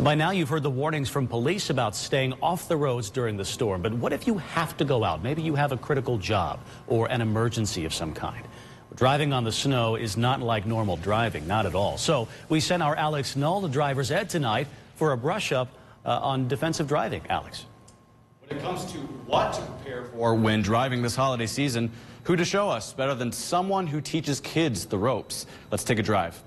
By now, you've heard the warnings from police about staying off the roads during the storm. But what if you have to go out? Maybe you have a critical job or an emergency of some kind. Driving on the snow is not like normal driving, not at all. So we sent our Alex Null to Driver's Ed tonight for a brush up on defensive driving. Alex. When it comes to what to prepare for when driving this holiday season, who to show us better than someone who teaches kids the ropes? Let's take a drive.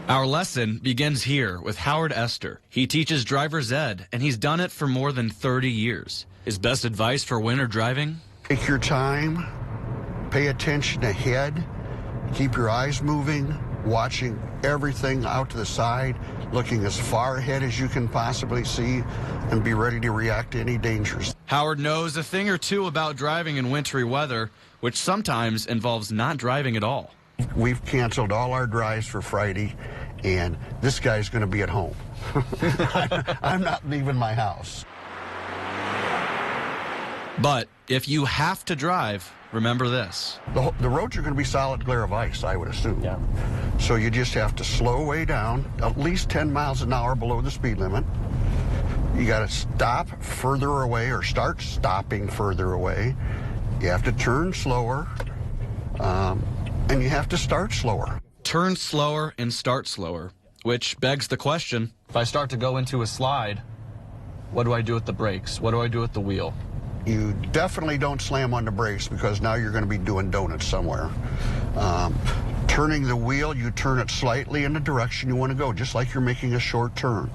Our lesson begins here with Howard Esther. He teaches driver's ed, and he's done it for more than 30 years. His best advice for winter driving? Take your time, pay attention ahead, keep your eyes moving, watching everything out to the side, looking as far ahead as you can possibly see, and be ready to react to any dangers. Howard knows a thing or two about driving in wintry weather, which sometimes involves not driving at all. We've canceled all our drives for Friday, and this guy's going to be at home. I'm not leaving my house. But if you have to drive, remember this. The roads are going to be solid glare of ice, I would assume. Yeah. So you just have to slow way down, at least 10 miles an hour below the speed limit. You got to stop further away or start stopping further away. You have to turn slower, and you have to start slower. Turn slower and start slower, which begs the question. If I start to go into a slide, what do I do with the brakes? What do I do with the wheel? You definitely don't slam on the brakes because now you're going to be doing donuts somewhere. Turning the wheel, you turn it slightly in the direction you want to go, just like you're making a short turn.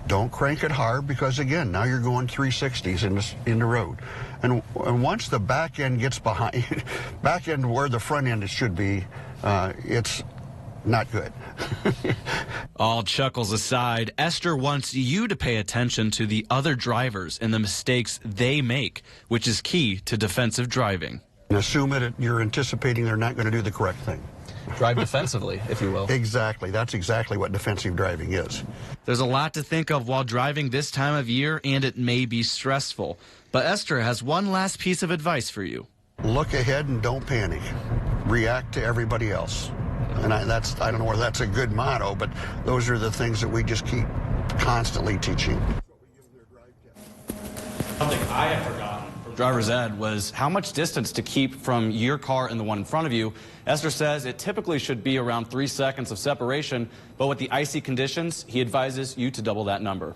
Don't crank it hard because, again, now you're going 360s in the road. And once the back end gets behind, back end where the front end should be, it's not good. All chuckles aside, Esther wants you to pay attention to the other drivers and the mistakes they make, which is key to defensive driving. And assume that you're anticipating they're not going to do the correct thing. Drive defensively, if you will. Exactly. That's exactly what defensive driving is. There's a lot to think of while driving this time of year, and it may be stressful. But Esther has one last piece of advice for you. Look ahead and don't panic. React to everybody else. And I don't know whether that's a good motto, but those are the things that we just keep constantly teaching. Something I had forgotten from driver's ed was how much distance to keep from your car and the one in front of you. Esther says it typically should be around 3 seconds of separation, but with the icy conditions, he advises you to double that number.